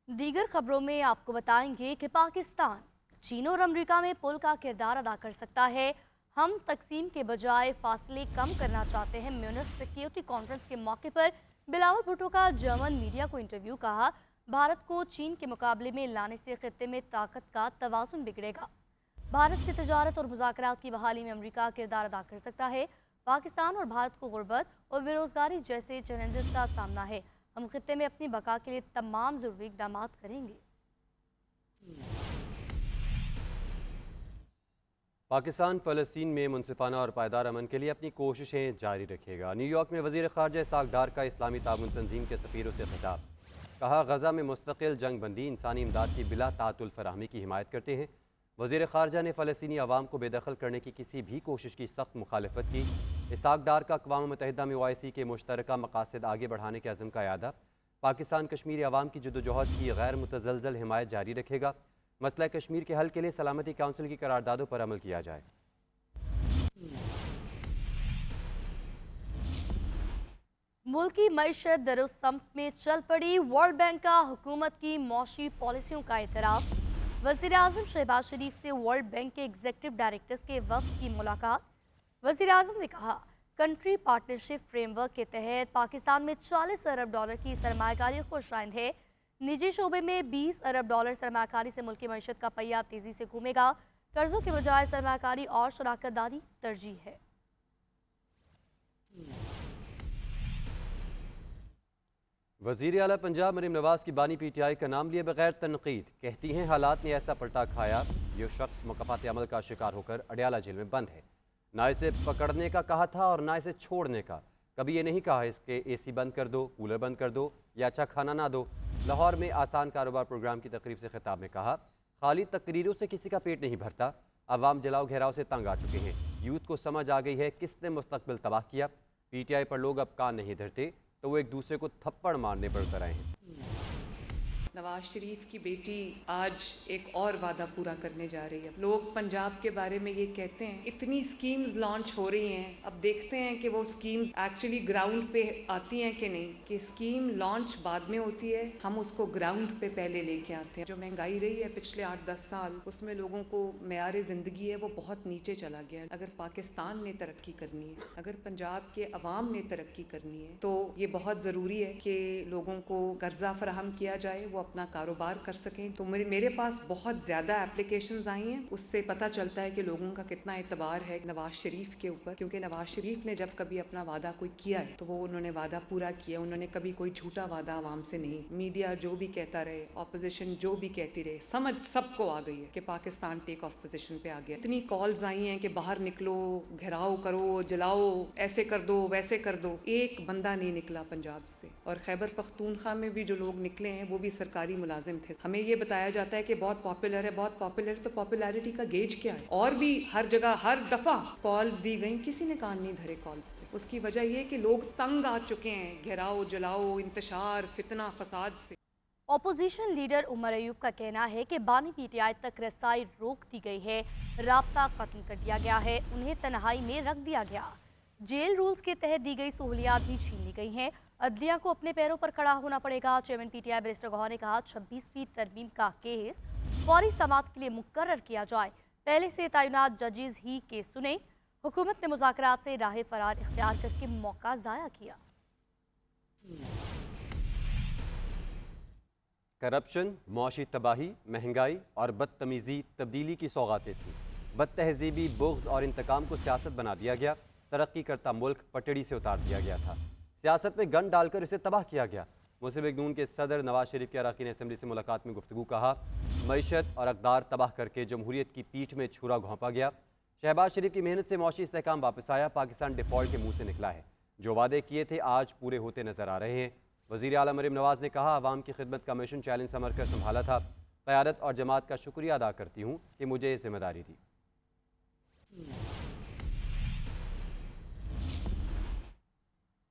दीगर खबरों में आपको बताएंगे कि पाकिस्तान चीन और अमेरिका में पुल का किरदार अदा कर सकता है। हम तकसीम के बजाय फासले कम करना चाहते हैं। म्यूनिख सिक्योरिटी कॉन्फ्रेंस के मौके पर बिलावल भुट्टो का जर्मन मीडिया को इंटरव्यू। कहा, भारत को चीन के मुकाबले में लाने से खित्ते में ताकत का तवाज़ुन बिगड़ेगा। भारत से तजारत और मुज़ाकरात की बहाली में अमेरिका किरदार अदा कर सकता है। पाकिस्तान और भारत को गुर्बत और बेरोजगारी जैसे चैलेंजेस का सामना है। हम खित्ते में अपनी बका के लिए तमाम ज़रूरी इक़दाम करेंगे। पाकिस्तान फ़लस्तीन में मुनसिफाना और पायदार अमन के लिए अपनी कोशिशें जारी रखेगा। न्यूयॉर्क में वज़ीर ख़ारजा इस्हाक़ डार का इस्लामी ताउन तंजीम के सफ़ीरों से खिताब। कहा, गज़ा में मुस्तक़िल जंग बंदी इंसानी इमदाद की बिला तातुल फराहमी की हिमायत करते हैं। वज़ीर ख़ारजा ने फ़लस्तीनी अवाम को बेदखल करने की किसी भी कोशिश की सख्त मुखालफत की। इस्हाक़ डार का अक़वाम मुत्तहिदा में OIC के मुश्तरका मक़ासद आगे बढ़ाने के अज़्म का यादा। पाकिस्तान कश्मीरी अवाम की जद्दोजहद की गैर मुतज़लज़ल हिमायत जारी रखेगा। मसला कश्मीर के हल के लिए सलामती काउंसिल की करारदादों पर अमल किया जाए। मुल्की मईशत दरुस्तम्प में चल पड़ी। वर्ल्ड बैंक का हुकूमत की मौशी पॉलिसियों का एतराफ़। वज़ीर आज़म शहबाज शरीफ से वर्ल्ड बैंक के एग्जीक्यूटिव डायरेक्टर्स के वफ़द की मुलाकात। वज़ीर आज़म ने कहा, कंट्री पार्टनरशिप फ्रेमवर्क के तहत पाकिस्तान में $40 अरब की सरमायाकारी खुशाइंद है। निजी शोबे में $20 अरब सरमायाकारी से मुल्की मईशत का पहिया तेज़ी से घूमेगा। कर्जों के बजाय सरमायाकारी और शराकतदारी तरजीह है। वज़ीर आला पंजाब मरीम नवाज़ की बानी PTI का नाम लिए बगैर तनकीद। कहती हैं, हालात ने ऐसा पलटा खाया, ये शख्स मुकफ़ात अमल का शिकार होकर अडयाला जेल में बंद है। ना इसे पकड़ने का कहा था और ना इसे छोड़ने का। कभी ये नहीं कहा इसके AC बंद कर दो, कूलर बंद कर दो या अच्छा खाना ना दो। लाहौर में आसान कारोबार प्रोग्राम की तकरीब से खिताब में कहा, खाली तकरीरों से किसी का पेट नहीं भरता। अवाम जलाओ घेराव से तंग आ चुके हैं। यूथ को समझ आ गई है किसने मुस्तकबिल तबाह किया। PTI पर लोग अब कान नहीं धरते तो वो एक दूसरे को थप्पड़ मारने पर उतर आए हैं। नवाज शरीफ की बेटी आज एक और वादा पूरा करने जा रही है। लोग पंजाब के बारे में ये कहते हैं, इतनी स्कीम्स लॉन्च हो रही हैं, अब देखते हैं कि वो स्कीम्स एक्चुअली ग्राउंड पे आती हैं कि नहीं। कि स्कीम लॉन्च बाद में होती है, हम उसको ग्राउंड पे पहले लेके आते हैं। जो महंगाई रही है पिछले 8-10 साल, उसमें लोगों को मेयार ज़िंदगी है वो बहुत नीचे चला गया है। अगर पाकिस्तान ने तरक्की करनी है, अगर पंजाब के अवाम ने तरक्की करनी है, तो ये बहुत ज़रूरी है कि लोगों को कर्जा फराहम किया जाए, वो अपना कारोबार कर सकें। तो मेरे पास बहुत ज़्यादा एप्लीकेशंस आई हैं। उससे पता चलता है कि लोगों का कितना एतबार है नवाज शरीफ के ऊपर, क्योंकि नवाज शरीफ ने जब कभी अपना वादा कोई किया है तो वो उन्होंने वादा पूरा किया। उन्होंने कभी कोई झूठा वादा आवाम से नहीं। मीडिया जो भी कहता रहे, ऑपोजिशन जो भी कहती रहे, समझ सबको आ गई है कि पाकिस्तान टेक ऑफ पोजीशन पे आ गया। इतनी कॉल्स आई हैं कि बाहर निकलो, घेराव करो, जलाओ, ऐसे कर दो, वैसे कर दो। एक बंदा नहीं निकला पंजाब से। और खैबर पख्तूनख्वा में भी जो लोग निकले हैं वो भी सरकारी मुलाजिम थे। हमें ये बताया जाता है कि बहुत पॉपुलर है, बहुत पॉपुलर है। तो पॉपुलैरिटी का गेज क्या है? और भी हर जगह हर दफा कॉल्स दी गई, किसी ने कान नहीं धरे कॉल्स पे। उसकी वजह ये कि लोग तंग आ चुके हैं घेराव, जलाओ, इंतशार, फितना, फसाद से। अपोजिशन लीडर उमर अयूब का कहना है कि बानी PTI तक रसाई रोक दी गई है, राब्ता खत्म कर दिया गया है, उन्हें तन्हाई में रख दिया गया। जेल रूल्स के तहत दी गई सहूलियात भी छीन ली गई हैं। अदलिया को अपने पैरों पर खड़ा होना पड़ेगा। चेयरमैन PTI बैरिस्टर गौहर ने कहा, 26वीं तरमीम का केस फौरी समाअत के लिए मुकर्रर किया जाए। पहले से तैनात जजेस ही केस सुने। हुकूमत ने मुज़ाकरात से राह फरार इख्तियार करके मौका ज़ाया किया। करप्शन, मुआशी तबाही, महंगाई और बदतमीज़ी तब्दीली की सौगातें थीं। बदतहजीबी, बुग़्ज़ और इंतकाम को सियासत बना दिया गया। तरक्की करता मुल्क पटड़ी से उतार दिया गया था। सियासत में गन डालकर इसे तबाह किया गया। मुस्लिम लीग नून के सदर नवाज शरीफ के अरकान असम्बली से मुलाकात में गुफ्तगू। कहा, मईशत और अक़दार तबाह करके जमहूरियत की पीठ में छुरा घोंपा गया। शहबाज शरीफ की मेहनत से मुआशी इस्तेहकाम वापस आया। पाकिस्तान डिफ़ॉल्ट के मुँह से निकला है। जो वादे किए थे आज पूरे होते नजर आ रहे हैं। वज़ीर आला मरीम नवाज़ ने कहा, अवाम की खिदमत का मिशन चैलेंज समझ कर संभाला था। क़यादत और जमात का शुक्रिया अदा करती हूँ कि मुझे ये जिम्मेदारी दी।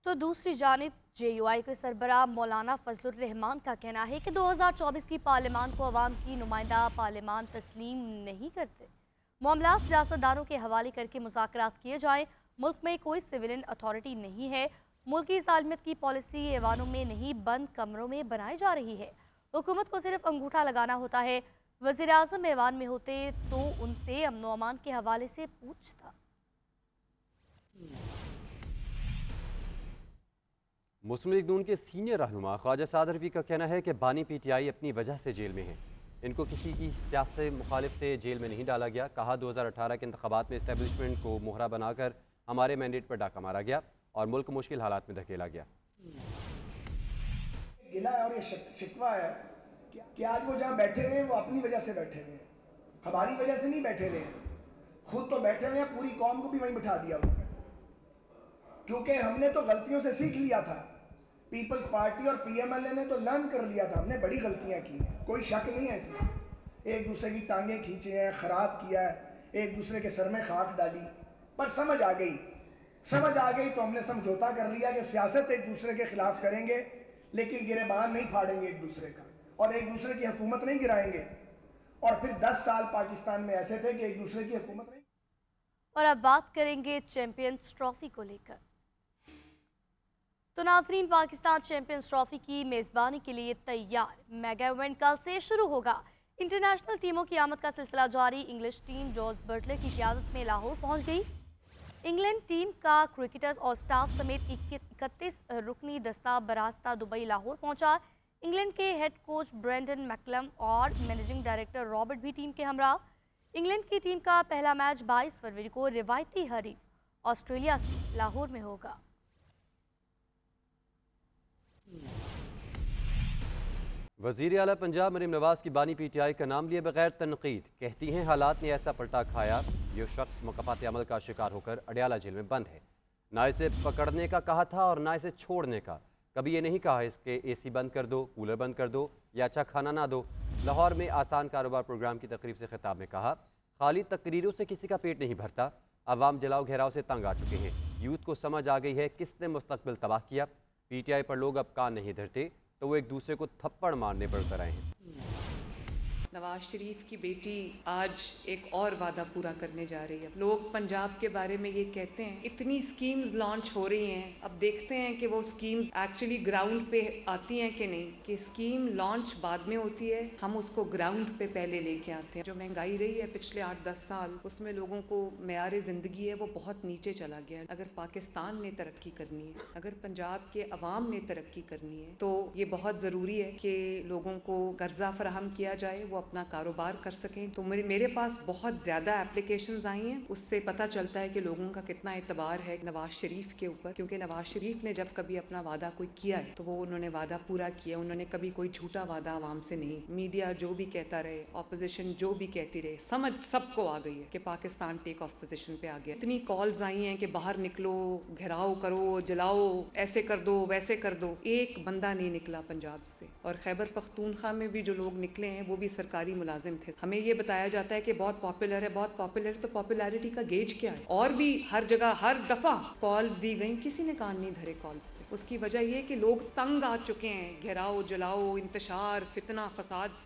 तो दूसरी जानिब JUI के सरबराह मौलाना फजलुर रहमान का कहना है कि 2024 की पार्लियामान को अवाम की नुमाइंदा पार्लियामान तस्लीम नहीं करते। मामला सियासतदानों के हवाले करके मुज़ाकरात किए जाएँ। मुल्क में कोई सिविलियन अथॉरिटी नहीं है। मुल्क की सालमियत की पॉलिसी ऐवानों में नहीं, बंद कमरों में बनाई जा रही है। हुकूमत को सिर्फ अंगूठा लगाना होता है। वज़ीर आज़म ऐवान में होते तो उनसे अमन व अमान के हवाले से पूछता। मुस्लिम लीग नून के सीनियर रहनुमा ख्वाजा साद रफ़ी का कहना है कि बानी PTI अपनी वजह से जेल में है। इनको किसी की सियासी मुखालिफ से जेल में नहीं डाला गया। कहा 2018 के इंतखाबात में इस्टेब्लिशमेंट को मोहरा बनाकर हमारे मैंडेट पर डाका मारा गया और मुल्क मुश्किल हालात में धकेला गया। गिला है और ये शिकवा है कि आज वो जहाँ बैठे हुए हैं वो अपनी वजह से बैठे हुए हैं, हमारी वजह से नहीं बैठे हुए हैं। खुद तो बैठे हुए हैं, पूरी कौम को भी वहीं बिठा दिया उन्होंने, क्योंकि हमने तो गलतियों से सीख लिया था। पीपल्स पार्टी और PMLA ने तो लर्न कर लिया था, हमने बड़ी गलतियां की हैं, कोई शक नहीं है इसमें। एक दूसरे की टांगें खींचे हैं, खराब किया है, एक दूसरे के सर में खाक डाली, पर समझ आ गई तो हमने समझौता कर लिया कि सियासत एक दूसरे के खिलाफ करेंगे, लेकिन गिरेबान नहीं फाड़ेंगे एक दूसरे का, और एक दूसरे की हुकूमत नहीं गिराएंगे। और फिर 10 साल पाकिस्तान में ऐसे थे कि एक दूसरे की हुकूमत नहीं। और अब बात करेंगे चैंपियंस ट्रॉफी को लेकर। तो नाज़रीन, पाकिस्तान चैंपियंस ट्रॉफी की मेज़बानी के लिए तैयार। मेगा इवेंट कल से शुरू होगा। इंटरनेशनल टीमों की आमद का सिलसिला जारी। इंग्लिश टीम जॉर्ज बटलर की क़ियादत में लाहौर पहुंच गई। इंग्लैंड टीम का क्रिकेटर्स और स्टाफ समेत 31 रुकनी दस्ता बरास्ता दुबई लाहौर पहुंचा। इंग्लैंड के हेड कोच ब्रेंडन मैकलम और मैनेजिंग डायरेक्टर रॉबर्ट भी टीम के हमरा। इंग्लैंड की टीम का पहला मैच 22 फरवरी को रिवायती हरीफ ऑस्ट्रेलिया से लाहौर में होगा। वज़ीर आला पंजाब मरीम नवाज की बानी PTI का नाम लिए बगैर तनकीद। कहती हैं हालात ने ऐसा पलटा खाया, ये शख्स मुकफ़ात अमल का शिकार होकर अडयाला जेल में बंद है। ना इसे पकड़ने का कहा था और ना इसे छोड़ने का। कभी ये नहीं कहा इसके AC बंद कर दो, कूलर बंद कर दो या अच्छा खाना ना दो। लाहौर में आसान कारोबार प्रोग्राम की तकरीब से खिताब में कहा, खाली तकरीरों से किसी का पेट नहीं भरता। अवाम जलाओ घेराव से तंग आ चुके हैं। यूथ को समझ आ गई है किसने मुस्तकबिल तबाह किया। PTI पर लोग अब कान नहीं धरते तो वो एक दूसरे को थप्पड़ मारने पर उतर आए हैं। नवाज शरीफ की बेटी आज एक और वादा पूरा करने जा रही है। लोग पंजाब के बारे में ये कहते हैं, इतनी स्कीम्स लॉन्च हो रही हैं, अब देखते हैं कि वो स्कीम्स एक्चुअली ग्राउंड पे आती हैं कि नहीं। कि स्कीम लॉन्च बाद में होती है, हम उसको ग्राउंड पे पहले लेके आते हैं। जो महंगाई रही है पिछले 8-10 साल, उसमें लोगों को मेयार ज़िंदगी है वो बहुत नीचे चला गया है। अगर पाकिस्तान ने तरक्की करनी है, अगर पंजाब के अवाम ने तरक्की करनी है, तो ये बहुत ज़रूरी है कि लोगों को कर्जा फराहम किया जाए, वो अपना कारोबार कर सकें। तो मेरे पास बहुत ज़्यादा एप्लीकेशंस आई हैं, उससे पता चलता है कि लोगों का कितना एतबार है नवाज शरीफ के ऊपर। क्योंकि नवाज शरीफ ने जब कभी अपना वादा कोई किया है तो वो उन्होंने वादा पूरा किया। उन्होंने कभी कोई झूठा वादा आवाम से नहीं। मीडिया जो भी कहता रहे, ऑपोजिशन जो भी कहती रहे, समझ सबको आ गई है कि पाकिस्तान टेक ऑफ पोजीशन पे आ गया। इतनी कॉल्स आई हैं कि बाहर निकलो, घेराव करो, जलाओ, ऐसे कर दो, वैसे कर दो। एक बंदा नहीं निकला पंजाब से। और खैबर पख्तूनख्वा में भी जो लोग निकले हैं वो भी सरकारी मुलाजिम थे। हमें ये बताया जाता है कि बहुत पॉपुलर है, बहुत पॉपुलर है, तो पॉपुलैरिटी का गेज क्या है? और भी हर जगह हर दफा कॉल्स दी गई, किसी ने कान नहीं धरे कॉल्स पे। उसकी वजह ये कि लोग तंग आ चुके हैं घेराव, जलाओ, इंतशार, फितना, फसाद से।